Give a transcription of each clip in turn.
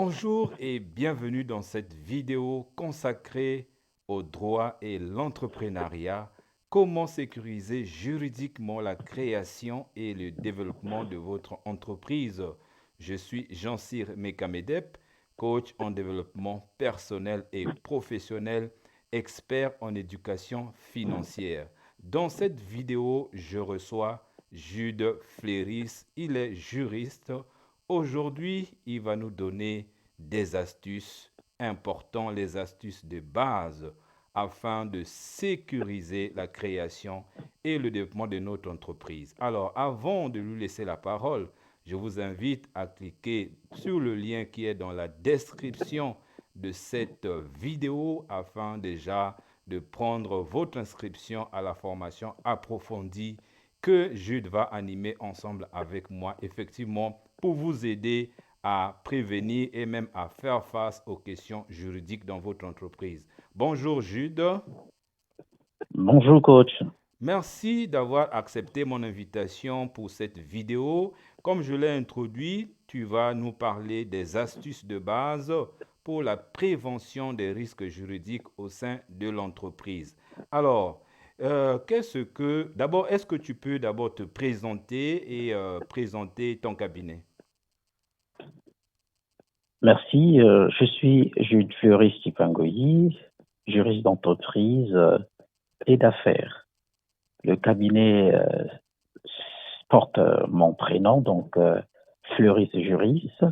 Bonjour et bienvenue dans cette vidéo consacrée au droit et l'entrepreneuriat. Comment sécuriser juridiquement la création et le développement de votre entreprise. Je suis Jean-Cyr Mekamedep, coach en développement personnel et professionnel, expert en éducation financière. Dans cette vidéo, je reçois Jude Fléris. Il est juriste. Aujourd'hui, il va nous donner des astuces importantes, les astuces de base afin de sécuriser la création et le développement de notre entreprise. Alors, avant de lui laisser la parole, je vous invite à cliquer sur le lien qui est dans la description de cette vidéo afin déjà de prendre votre inscription à la formation approfondie que Jude va animer ensemble avec moi, effectivement, pour vous aider à prévenir et même à faire face aux questions juridiques dans votre entreprise. Bonjour Jude. Bonjour coach. Merci d'avoir accepté mon invitation pour cette vidéo. Comme je l'ai introduit, tu vas nous parler des astuces de base pour la prévention des risques juridiques au sein de l'entreprise. Alors, d'abord, est-ce que tu peux d'abord te présenter et présenter ton cabinet? Merci. Je suis Jude Fleury Stipangoyi, juriste d'entreprise et d'affaires. Le cabinet porte mon prénom, donc Fleury Juriste,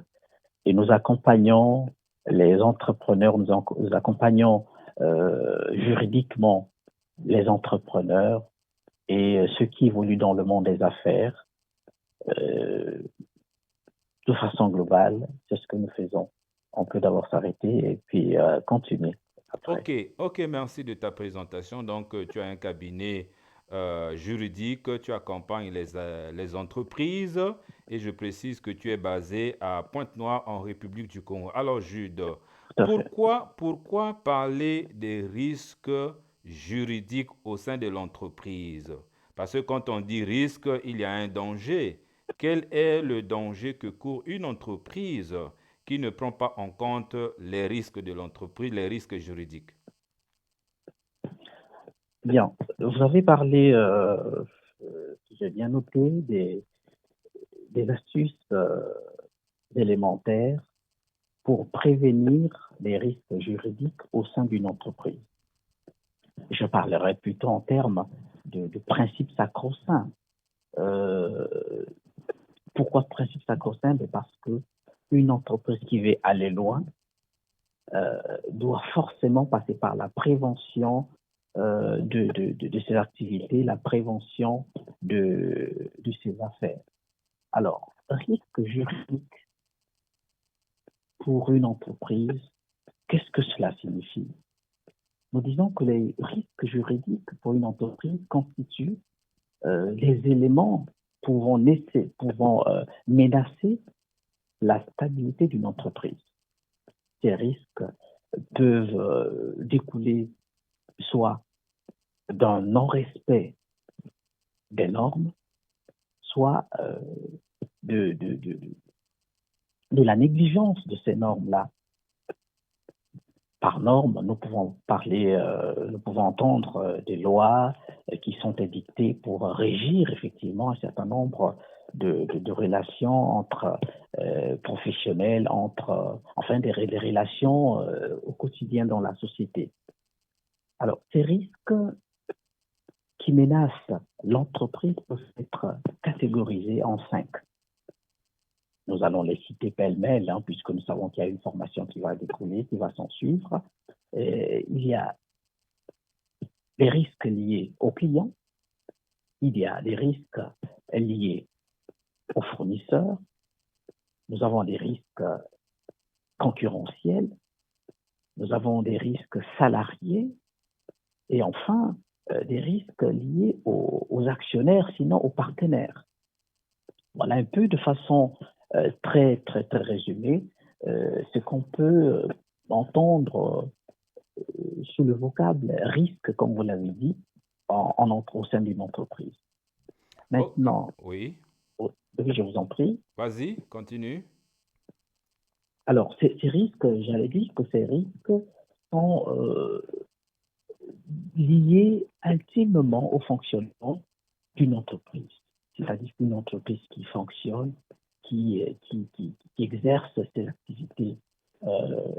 et nous accompagnons les entrepreneurs, nous accompagnons juridiquement les entrepreneurs et ceux qui évoluent dans le monde des affaires. Euh, de façon globale, c'est ce que nous faisons. On peut d'abord s'arrêter et puis continuer après. Ok, ok, merci de ta présentation. Donc, tu as un cabinet juridique, tu accompagnes les entreprises et je précise que tu es basé à Pointe-Noire en République du Congo. Alors, Jude, Tout à fait. pourquoi parler des risques juridiques au sein de l'entreprise? Parce que quand on dit risque, il y a un danger. Quel est le danger que court une entreprise qui ne prend pas en compte les risques de l'entreprise, les risques juridiques? Bien. Vous avez parlé, si j'ai bien noté, des astuces élémentaires pour prévenir les risques juridiques au sein d'une entreprise. Je parlerai plutôt en termes de principes sacro-saints. Euh, Pourquoi principe sacro-saint? Parce que une entreprise qui veut aller loin doit forcément passer par la prévention de ces activités, la prévention de ces affaires. Alors, risque juridique pour une entreprise, qu'est-ce que cela signifie? Nous disons que les risques juridiques pour une entreprise constituent les éléments pouvant menacer la stabilité d'une entreprise. Ces risques peuvent découler soit d'un non-respect des normes, soit de la négligence de ces normes-là. Par normes, nous pouvons entendre des lois qui sont édictées pour régir effectivement un certain nombre de relations entre professionnels, enfin des relations au quotidien dans la société. Alors, ces risques qui menacent l'entreprise peuvent être catégorisés en 5. Nous allons les citer pêle-mêle, puisque nous savons qu'il y a une formation qui va découler, qui va s'en suivre. Il y a les risques liés aux clients, il y a les risques liés aux fournisseurs, nous avons des risques concurrentiels, nous avons des risques salariés et enfin des risques liés aux actionnaires, sinon aux partenaires. Voilà un peu de façon très résumée ce qu'on peut entendre sous le vocable risque, comme vous l'avez dit, au sein d'une entreprise. Oh, Maintenant, oui, oui, je vous en prie. vas-y, continue. Alors, ces risques, j'allais dire que ces risques sont liés intimement au fonctionnement d'une entreprise. C'est-à-dire qu'une entreprise qui fonctionne, qui exerce ses activités, euh,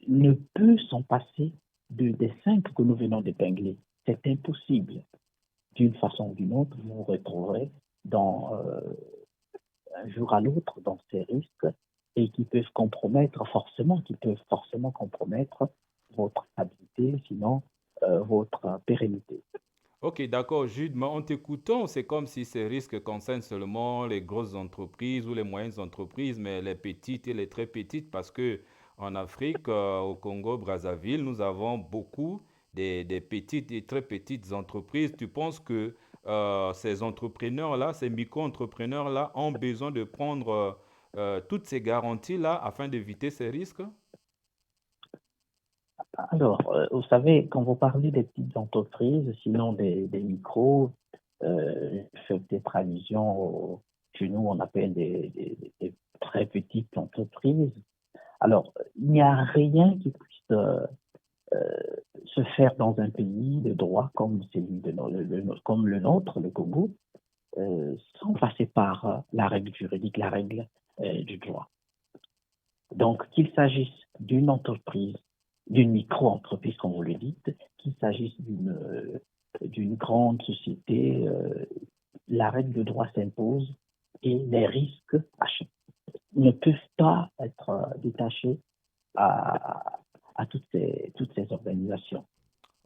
ne peut s'en passer des cinq que nous venons d'épingler. C'est impossible. D'une façon ou d'une autre, vous vous retrouverez dans, un jour à l'autre dans ces risques et qui peuvent forcément compromettre votre stabilité, sinon votre pérennité. Ok, d'accord, Jude, mais en t'écoutant, c'est comme si ces risques concernent seulement les grosses entreprises ou les moyennes entreprises, mais les petites et les très petites, parce que en Afrique, au Congo, Brazzaville, nous avons beaucoup des petites et très petites entreprises. Tu penses que ces entrepreneurs-là, ces micro-entrepreneurs-là, ont besoin de prendre toutes ces garanties-là afin d'éviter ces risques? Alors, vous savez, quand vous parlez des petites entreprises, sinon des micros, je fais peut-être allusion chez nous, on appelle des très petites entreprises. Alors, il n'y a rien qui puisse se faire dans un pays de droit comme celui comme le nôtre, le Congo, sans passer par la règle juridique, la règle du droit. Donc, qu'il s'agisse d'une entreprise, d'une micro-entreprise, comme vous le dites, qu'il s'agisse d'une grande société, la règle de droit s'impose et les risques ne peuvent pas être détachés à, à toutes ces organisations.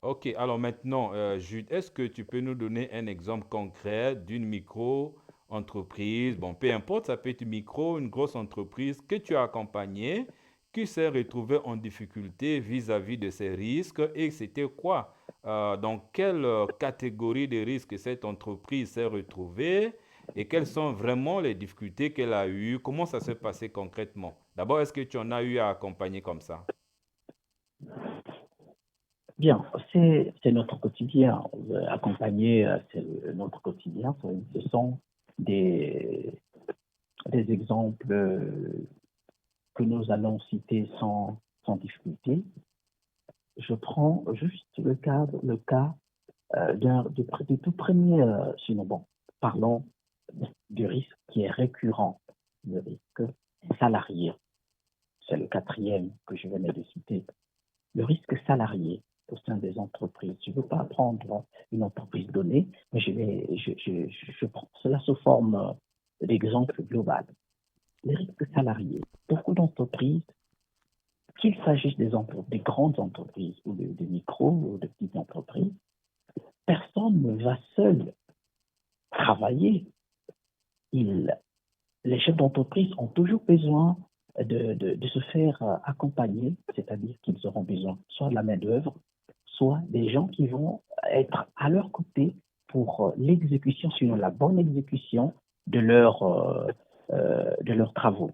Ok, alors maintenant, Jude, est-ce que tu peux nous donner un exemple concret d'une micro-entreprise, bon, peu importe, ça peut être une micro, une grosse entreprise que tu as accompagnée, qui s'est retrouvée en difficulté vis-à-vis de ces risques et c'était quoi? Dans quelle catégorie de risques cette entreprise s'est retrouvée et quelles sont vraiment les difficultés qu'elle a eues? Comment ça s'est passé concrètement? D'abord, est-ce que tu en as eu à accompagner comme ça? Bien, c'est notre quotidien. Accompagner, c'est notre quotidien. Ce sont des, des exemples que nous allons citer sans difficulté. Je prends juste le cas du tout premier, sinon bon, parlons du risque qui est récurrent, le risque salarié. C'est le quatrième que je venais de citer. Le risque salarié au sein des entreprises. Je ne veux pas prendre une entreprise donnée, mais je prends cela sous forme d'exemple global. Les risques salariés. Beaucoup d'entreprises, qu'il s'agisse des grandes entreprises ou des micros ou de petites entreprises, personne ne va seul travailler. Il, les chefs d'entreprise ont toujours besoin de se faire accompagner, c'est-à-dire qu'ils auront besoin soit de la main-d'œuvre, soit des gens qui vont être à leur côté pour l'exécution, sinon la bonne exécution de leurs travaux.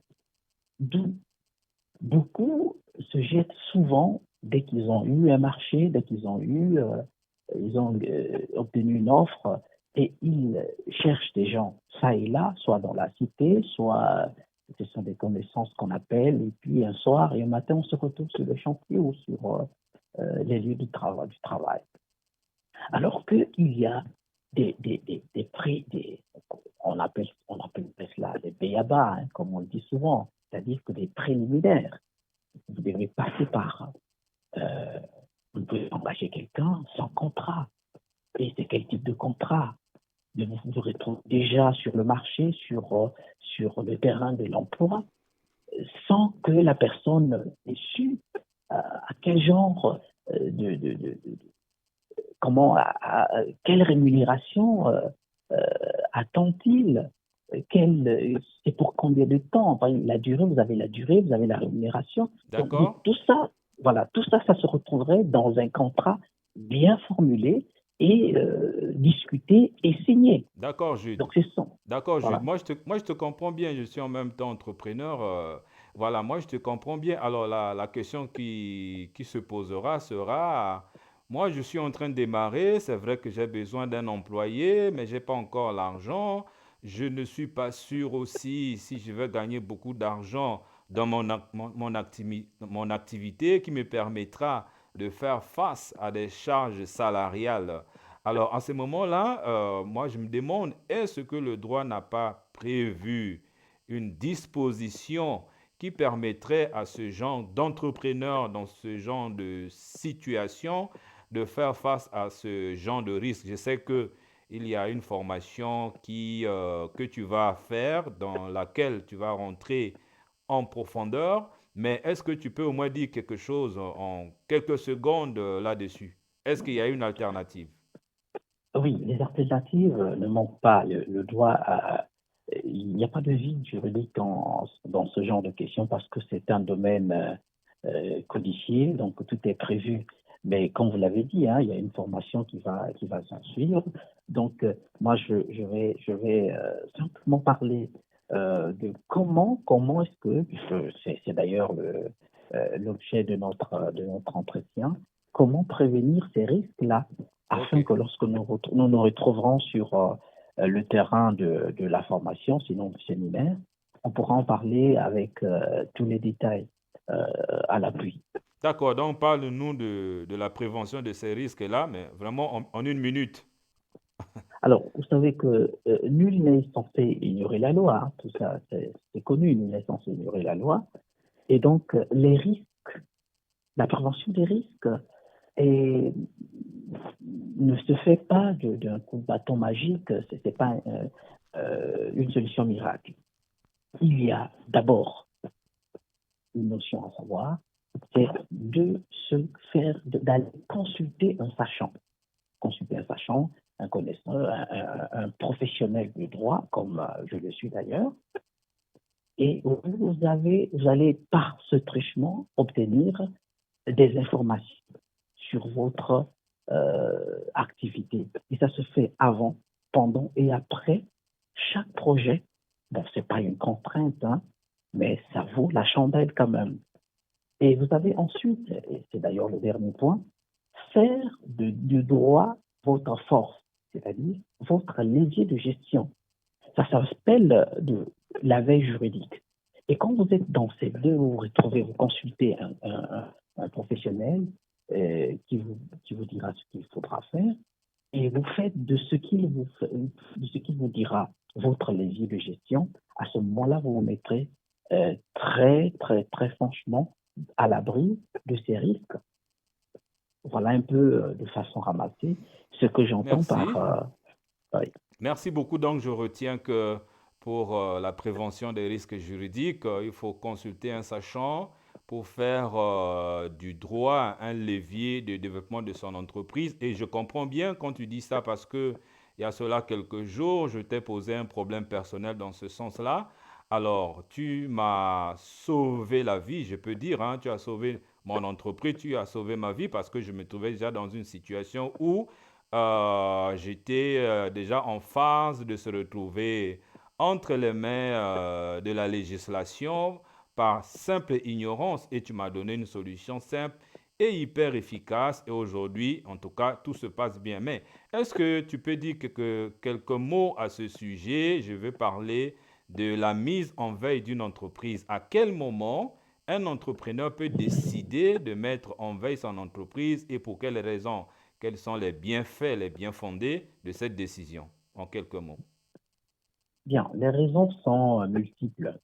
D'où beaucoup se jettent souvent dès qu'ils ont eu un marché, dès qu'ils ont obtenu une offre et ils cherchent des gens ça et là, soit dans la cité, soit ce sont des connaissances qu'on appelle, et puis un soir et un matin on se retrouve sur le chantier ou sur les lieux du travail. Alors qu'il y a des prix, on appelle cela des BABA, hein, comme on le dit souvent, c'est-à-dire que des préliminaires. Vous devez passer par, euh, vous pouvez engager quelqu'un sans contrat. Et c'est quel type de contrat? Vous vous retrouvez déjà sur le marché, sur le terrain de l'emploi, sans que la personne ait su à quel genre de comment, quelle rémunération euh, attend-il? C'est pour combien de temps? Enfin, la durée, vous avez la rémunération. Donc, D'accord? tout ça, voilà, tout ça, ça se retrouverait dans un contrat bien formulé et discuté et signé. D'accord, Jude. Donc, c'est ça. D'accord, Jude. Voilà. Moi, je te comprends bien. Je suis en même temps entrepreneur. Voilà, moi, je te comprends bien. Alors, la question qui se posera sera, moi, je suis en train de démarrer. C'est vrai que j'ai besoin d'un employé, mais je n'ai pas encore l'argent. Je ne suis pas sûr aussi si je vais gagner beaucoup d'argent dans mon activité qui me permettra de faire face à des charges salariales. Alors, à ce moment-là, moi, je me demande, est-ce que le droit n'a pas prévu une disposition qui permettrait à ce genre d'entrepreneur dans ce genre de situation de faire face à ce genre de risque? Je sais que il y a une formation que tu vas faire dans laquelle tu vas rentrer en profondeur, mais est-ce que tu peux au moins dire quelque chose en quelques secondes là-dessus? Est-ce qu'il y a une alternative? Oui, les alternatives ne manquent pas. Le droit il n'y a pas de vide juridique dans ce genre de questions parce que c'est un domaine codifié, donc tout est prévu. Mais comme vous l'avez dit, hein, il y a une formation qui va s'en suivre. Donc, moi, je vais simplement parler de comment est-ce que, puisque c'est d'ailleurs l'objet de notre entretien, comment prévenir ces risques-là Ok. afin que lorsque nous nous retrouverons sur le terrain de la formation, sinon du séminaire, on pourra en parler avec tous les détails euh, à l'appui. D'accord, donc parle-nous de la prévention de ces risques-là, mais vraiment en une minute. Alors, vous savez que nul n'est censé ignorer la loi, hein, tout ça c'est connu, nul n'est censé ignorer la loi. Et donc, les risques, la prévention des risques et ne se fait pas d'un coup de bâton magique, ce n'est pas une solution miracle. Il y a d'abord une notion à savoir, c'est de se faire, d'aller consulter un sachant, un connaissant, un professionnel du droit, comme je le suis d'ailleurs, et vous allez par ce truchement obtenir des informations sur votre activité. Et ça se fait avant, pendant et après chaque projet. Bon, c'est pas une contrainte, hein, mais ça vaut la chandelle quand même. Et vous avez ensuite, et c'est d'ailleurs le dernier point, faire du droit votre force, c'est-à-dire votre levier de gestion. Ça s'appelle de la veille juridique. Et quand vous êtes dans ces deux, vous vous retrouvez, vous consultez un professionnel qui vous dira ce qu'il faudra faire, et vous faites de ce qu'il vous dira votre levier de gestion. À ce moment-là, vous vous mettrez très franchement à l'abri de ces risques. Voilà un peu de façon ramassée ce que j'entends par Merci. oui. Merci beaucoup. Donc, je retiens que pour la prévention des risques juridiques, il faut consulter un sachant pour faire du droit un levier de développement de son entreprise. Et je comprends bien quand tu dis ça parce que il y a cela quelques jours, je t'ai posé un problème personnel dans ce sens-là. Alors, tu m'as sauvé la vie, je peux dire, hein, tu as sauvé mon entreprise, tu as sauvé ma vie parce que je me trouvais déjà dans une situation où j'étais déjà en phase de se retrouver entre les mains de la législation par simple ignorance et tu m'as donné une solution simple et hyper efficace et aujourd'hui, en tout cas, tout se passe bien. Mais est-ce que tu peux dire quelques mots à ce sujet? Je veux parler de la mise en veille d'une entreprise. À quel moment un entrepreneur peut décider de mettre en veille son entreprise et pour quelles raisons? Quels sont les bienfaits, les bien fondés de cette décision, en quelques mots? Bien, les raisons sont multiples,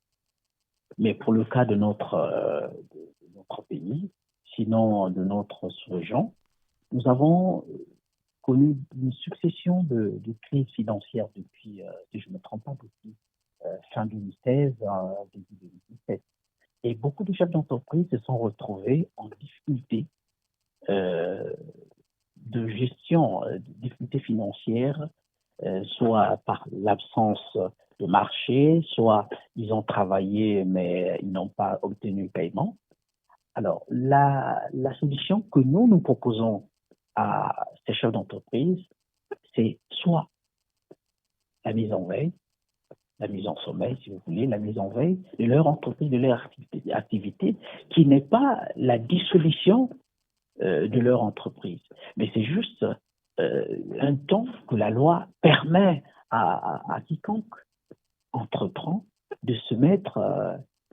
mais pour le cas de notre pays, sinon de notre sous-région, nous avons connu une succession de crises financières depuis, si je ne me trompe pas, depuis fin 2016 début 2017. Et beaucoup de chefs d'entreprise se sont retrouvés en difficulté euh, de gestion, difficultés financières, soit par l'absence de marché, soit ils ont travaillé mais ils n'ont pas obtenu paiement. Alors, la solution que nous proposons à ces chefs d'entreprise, c'est soit la mise en veille, la mise en sommeil, si vous voulez, la mise en veille de leur entreprise, de leur activité qui n'est pas la dissolution de leur entreprise. Mais c'est juste un temps que la loi permet à quiconque entreprend de se mettre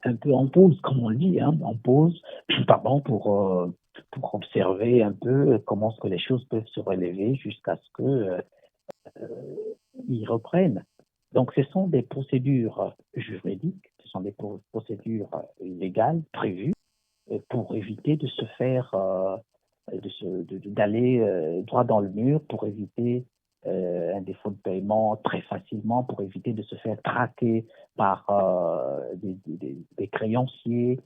un peu en pause, comme on le dit, hein, en pause, pardon, pour observer un peu comment est-ce que les choses peuvent se relever jusqu'à ce que ils reprennent. Donc, ce sont des procédures juridiques, ce sont des procédures légales prévues pour éviter de se faire, d'aller droit dans le mur, pour éviter un défaut de paiement très facilement, pour éviter de se faire traquer par des créanciers.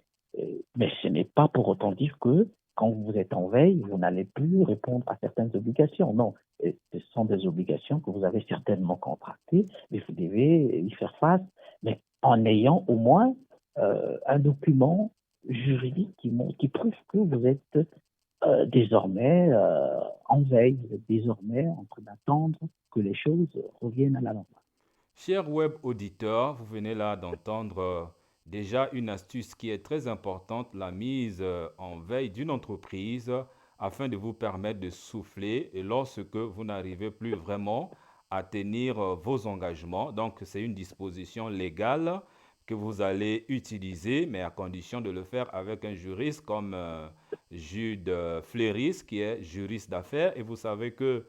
Mais ce n'est pas pour autant dire que quand vous êtes en veille, vous n'allez plus répondre à certaines obligations. Non, ce sont des obligations que vous avez certainement contractées, mais vous devez y faire face, mais en ayant au moins un document juridique qui prouve que vous êtes désormais en veille, vous êtes désormais en train d'attendre que les choses reviennent à la normale. Cher web auditeur, vous venez là d'entendre déjà une astuce qui est très importante, la mise en veille d'une entreprise afin de vous permettre de souffler et lorsque vous n'arrivez plus vraiment à tenir vos engagements. Donc, c'est une disposition légale que vous allez utiliser, mais à condition de le faire avec un juriste comme Jude Fleuris, qui est juriste d'affaires. Et vous savez que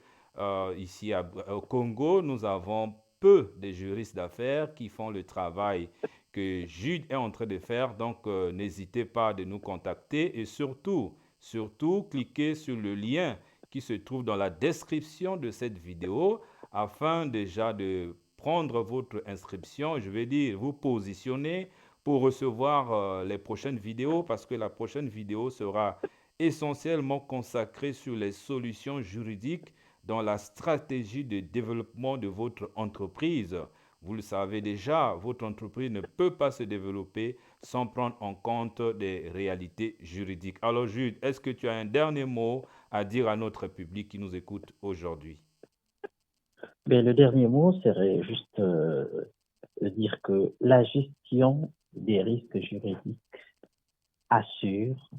ici au Congo, nous avons peu de juristes d'affaires qui font le travail que Jude est en train de faire. Donc, n'hésitez pas de nous contacter et surtout, cliquez sur le lien qui se trouve dans la description de cette vidéo afin déjà de prendre votre inscription, je vais dire, vous positionner pour recevoir les prochaines vidéos parce que la prochaine vidéo sera essentiellement consacrée sur les solutions juridiques dans la stratégie de développement de votre entreprise. Vous le savez déjà, votre entreprise ne peut pas se développer sans prendre en compte des réalités juridiques. Alors Jude, est-ce que tu as un dernier mot à dire à notre public qui nous écoute aujourd'hui? Mais le dernier mot serait juste de dire que la gestion des risques juridiques assure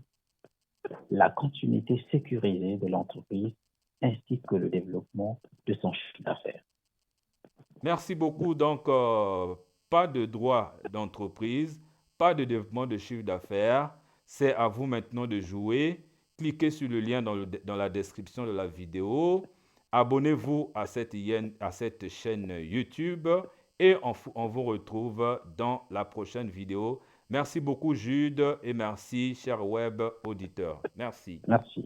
la continuité sécurisée de l'entreprise ainsi que le développement de son chiffre d'affaires. Merci beaucoup. Donc, pas de droit d'entreprise, pas de développement de chiffre d'affaires. C'est à vous maintenant de jouer. Cliquez sur le lien dans la description de la vidéo. Abonnez-vous à cette chaîne YouTube et on vous retrouve dans la prochaine vidéo. Merci beaucoup Jude et merci cher web auditeur. Merci. Merci.